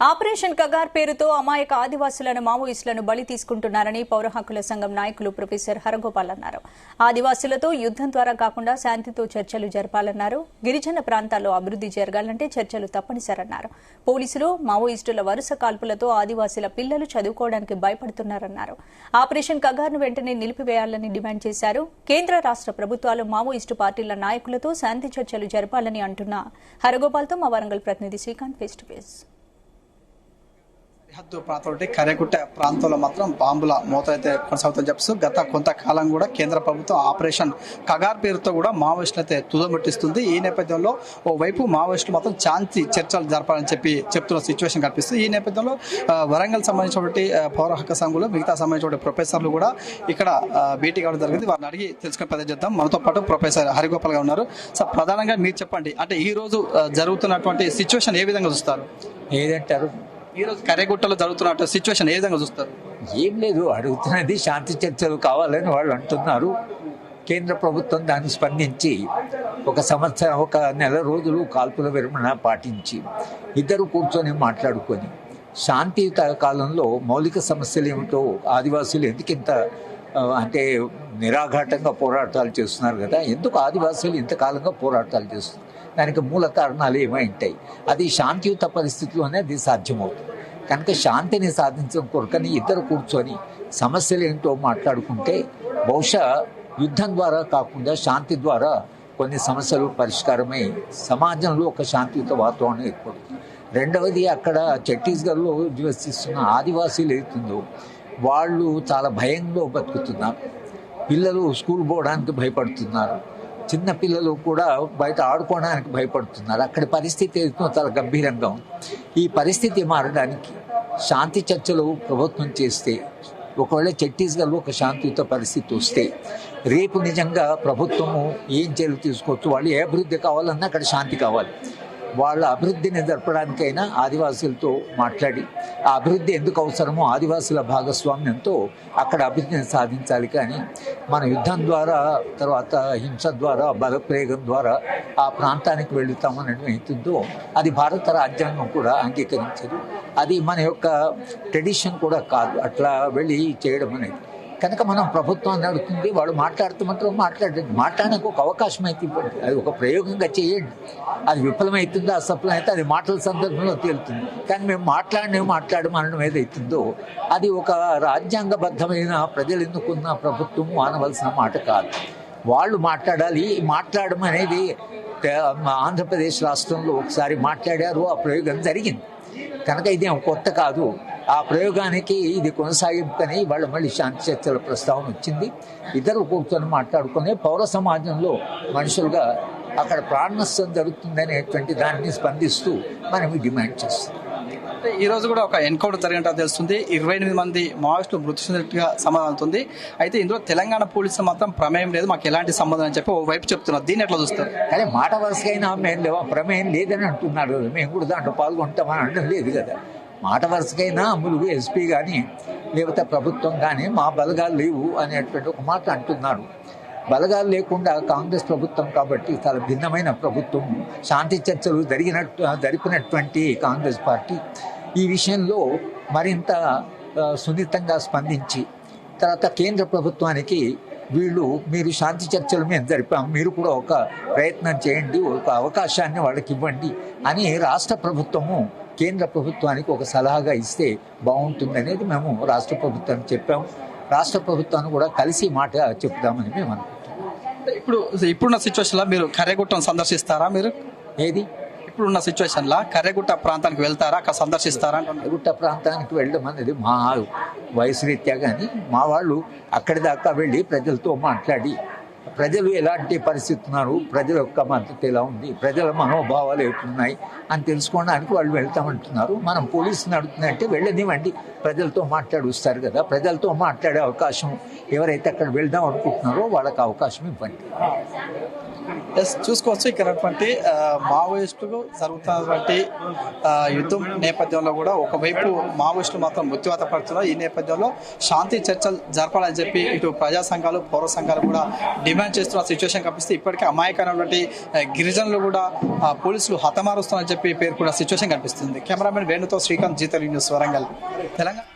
Operation Kagar పేరుతో అమాయక ఆదివాసులను మావోయిస్టులను బలి తీసుకుంటున్నారని పౌర హక్కుల సంఘం నాయకులు ప్రొఫెసర్ హరగోపాల్ అన్నారు. ఆదివాసులతో యుద్దం ద్వారా కాకుండా శాంతితో చర్చలు జరపాలన్నారు. గిరిజన ప్రాంతాల్లో అభివృద్ది జరగాలంటే చర్చలు తప్పనిసరన్నారు. పోలీసులు మావోయిస్టుల వరుస కాల్పులతో ఆదివాసీల పిల్లలు చదువుకోవడానికి భయపడుతున్నారన్నారు. ఆపరేషన్ కగార్ను వెంటనే నిలిపివేయాలని డిమాండ్ చేశారు. కేంద్ర రాష్ట ప్రభుత్వాలు మావోయిస్టు పార్టీల నాయకులతో శాంతి చర్చలు జరపాలని అంటున్న హరగోపాల్తో మా వరంగల్ ప్రతినిధి శ్రీకాంత్ ఫేస్ టు ఫేస్. సరిహద్దు ప్రాంతంలో కర్యాకుట్ట ప్రాంతంలో మాత్రం బాంబుల మోత అయితే కొనసాగుతుందని చెప్పచ్చు. గత కొంతకాలం కూడా కేంద్ర ప్రభుత్వం ఆపరేషన్ కగార్ పేరుతో కూడా మావోయిస్టులు అయితే తుదముట్టిస్తుంది. ఈ నేపథ్యంలో ఓవైపు మావోయిస్టులు మాత్రం శాంతి చర్చలు జరపాలని చెప్తున్న సిచ్యువేషన్ కనిపిస్తుంది. ఈ నేపథ్యంలో వరంగల్ సంబంధించినటువంటి పౌర హక్కు సంఘులు మిగతా సంబంధించిన ప్రొఫెసర్లు కూడా ఇక్కడ భేటీ కావడం జరిగింది. వారిని అడిగి తెలుసుకునే ప్రయత్నం చేద్దాం. మనతో పాటు ప్రొఫెసర్ హరిగోపాల్ గారు ఉన్నారు. సార్, ప్రధానంగా మీరు చెప్పండి, అంటే ఈ రోజు జరుగుతున్నటువంటి సిచ్యువేషన్ ఏ విధంగా చూస్తారు? ఏదంటారు? ఈ రోజు కర్యాకుట్టలో జరుగుతున్న సిచ్యువేషన్ ఏ విధంగా చూస్తారు? ఏం లేదు, అడుగుతున్నది శాంతి చర్చలు కావాలని వాళ్ళు అంటున్నారు. కేంద్ర ప్రభుత్వం దాన్ని స్పందించి ఒక నెల రోజులు కాల్పుల విరమణ పాటించి ఇద్దరు కూర్చొని మాట్లాడుకొని శాంతియుత కాలంలో మౌలిక సమస్యలు ఏమిటో ఆదివాసులు ఎందుకింత అంటే నిరాఘాటంగా పోరాటాలు చేస్తున్నారు కదా, ఎందుకు ఆదివాసులు ఇంతకాలంగా పోరాటాలు చేస్తున్నారు, దానికి మూల కారణాలు ఏమై ఉంటాయి. అది శాంతియుత పరిస్థితిలోనే అది సాధ్యమవుతుంది. కనుక శాంతిని సాధించడం కొరకని ఇద్దరు కూర్చొని సమస్యలు ఏంటో మాట్లాడుకుంటే బహుశా యుద్ధం ద్వారా కాకుండా శాంతి ద్వారా కొన్ని సమస్యలు పరిష్కారమై సమాజంలో ఒక శాంతియుత వాతావరణం ఏర్పడుతుంది. రెండవది, అక్కడ ఛత్తీస్గఢ్లో నివసిస్తున్న ఆదివాసీలు ఏతుందో వాళ్ళు చాలా భయంలో బతుకుతున్నారు. పిల్లలు స్కూల్ పోవడానికి భయపడుతున్నారు. చిన్న పిల్లలు కూడా బయట ఆడుకోవడానికి భయపడుతున్నారు. అక్కడి పరిస్థితి చాలా గంభీరంగా ఉంది. ఈ పరిస్థితి మారడానికి శాంతి చర్చలు ప్రభుత్వం చేస్తే, ఒకవేళ ఛత్తీస్గఢ్లో ఒక శాంతియుత పరిస్థితి వస్తే రేపు నిజంగా ప్రభుత్వము ఏం చర్యలు తీసుకోవచ్చు, వాళ్ళు ఏ అభివృద్ధి కావాలన్నా అక్కడ శాంతి కావాలి. వాళ్ళ అభివృద్ధిని జరపడానికైనా ఆదివాసులతో మాట్లాడి ఆ అభివృద్ధి ఎందుకు అవసరమో ఆదివాసుల భాగస్వామ్యంతో అక్కడ అభివృద్ధిని సాధించాలి. కానీ మన యుద్ధం ద్వారా, తర్వాత హింస ద్వారా, బలప్రయోగం ద్వారా ఆ ప్రాంతానికి వెళుతామని అవుతుందో అది భారత రాజ్యాంగం కూడా అంగీకరించదు. అది మన యొక్క ట్రెడిషన్ కూడా కాదు అట్లా వెళ్ళి చేయడం అనేది. కనుక మనం ప్రభుత్వాన్ని అడుగుతుంది, వాళ్ళు మాట్లాడండి, మాట్లాడడానికి ఒక అవకాశం అయితే ఇవ్వండి, అది ఒక ప్రయోగంగా చేయండి. అది విఫలమవుతుందో అసఫలమైతే అది మాటల సందర్భంలో తేలుతుంది. కానీ మేము మాట్లాడమనడం ఏదైతుందో అది ఒక రాజ్యాంగబద్ధమైన ప్రజలు ఎన్నుకున్న ప్రభుత్వం అనవలసిన మాట కాదు. వాళ్ళు మాట్లాడాలి. మాట్లాడడం అనేది ఆంధ్రప్రదేశ్ రాష్ట్రంలో ఒకసారి మాట్లాడారు, ఆ ప్రయోగం జరిగింది. కనుక ఇది కొత్త కాదు. ఆ ప్రయోగానికి ఇది కొనసాగింపుని వాళ్ళు మళ్ళీ శాంతి చర్చల ప్రస్తావన వచ్చింది. ఇద్దరు కూర్చొని మాట్లాడుకునే పౌర సమాజంలో మనుషులుగా అక్కడ ప్రాణ నష్టం జరుగుతుందనేటువంటి దాన్ని స్పందిస్తూ మనం డిమాండ్ చేస్తాం. ఈ రోజు కూడా ఒక ఎన్కౌంటర్ జరిగినట్టు తెలుస్తుంది. 28 మంది మావోయిస్టులు మృతి చెందినట్టుగా సమాధానం అవుతుంది. అయితే ఇందులో తెలంగాణ పోలీసులు మాత్రం ప్రమేయం లేదు, మాకు ఎలాంటి సంబంధం అని చెప్పి ఓ వైపు చెప్తున్నారు. దీన్ని ఎట్లా చూస్తారు? కానీ మాట వరుసకైనా మేము లేవా, ప్రమేయం లేదని అంటున్నారు. మేము కూడా దాంట్లో పాల్గొంటామని అనడం లేదు కదా. మాట వరుసకైనా ములుగు ఎస్పీ కానీ లేకపోతే ప్రభుత్వం కానీ మా బలగాలు లేవు అనేటువంటి ఒక మాట అంటున్నారు. బలగాలు లేకుండా కాంగ్రెస్ ప్రభుత్వం కాబట్టి చాలా భిన్నమైన ప్రభుత్వం, శాంతి చర్చలు జరిపినటువంటి కాంగ్రెస్ పార్టీ ఈ విషయంలో మరింత సున్నితంగా స్పందించి తర్వాత కేంద్ర ప్రభుత్వానికి మీరు శాంతి చర్చలు మేము జరిపాం, మీరు కూడా ఒక ప్రయత్నం చేయండి, ఒక అవకాశాన్ని వాళ్ళకి ఇవ్వండి అని రాష్ట్ర ప్రభుత్వము కేంద్ర ప్రభుత్వానికి ఒక సలహాగా ఇస్తే బాగుంటుందనేది మేము రాష్ట్ర ప్రభుత్వానికి చెప్పాము. రాష్ట్ర ప్రభుత్వాన్ని కూడా కలిసి మాట చెప్తామని మేము అనుకుంటున్నాం. ఇప్పుడున్న సిచ్యువేషన్లో మీరు కర్యాకుట్టం సందర్శిస్తారా? మీరు ఏది ఇప్పుడున్న సిచ్యువేషన్లో కర్యాకుట్ట ప్రాంతానికి వెళ్తారా, అక్కడ సందర్శిస్తారా? కర్యాకుట్ట ప్రాంతానికి వెళ్ళడం అనేది మా వయసు రీత్యా కానీ మా వాళ్ళు అక్కడి దాకా వెళ్ళి ప్రజలతో మాట్లాడి ప్రజలు ఎలాంటి పరిస్థితి ఉన్నారు, ప్రజల యొక్క మద్దతు ఎలా ఉంది, ప్రజల మనోభావాలు ఎట్లున్నాయి అని తెలుసుకోవడానికి వాళ్ళు వెళ్తామంటున్నారు. మనం పోలీసుని అడుగుతుందంటే వెళ్ళనివ్వండి, ప్రజలతో మాట్లాడుస్తారు కదా. ప్రజలతో మాట్లాడే అవకాశం ఎవరైతే అక్కడ వెళ్దాం అనుకుంటున్నారో వాళ్ళకి అవకాశం ఇవ్వండి. ఎస్ చూసుకోవచ్చు ఇక్కడ మావోయిస్టులకు జరుగుతున్నటువంటి యుద్ధం నేపథ్యంలో కూడా ఒకవైపు మావోయిస్టులు మాత్రం మృత్యువాత పడుతున్నారు. ఈ నేపథ్యంలో శాంతి చర్చలు జరపాలని చెప్పి ఇటు ప్రజా సంఘాలు పౌర సంఘాలు కూడా డిమాండ్ చేస్తున్న సిచ్యువేషన్ కనిపిస్తే ఇప్పటికే అమాయకమైనటువంటి గిరిజనులు కూడా పోలీసులు హతమారుస్తున్నారని చెప్పి పేర్కొన్న సిచ్యువేషన్ కనిపిస్తుంది. కెమెరామెన్ వేణుతో శ్రీకాంత్, జీ తెలుగు న్యూస్, వరంగల్, తెలంగాణ.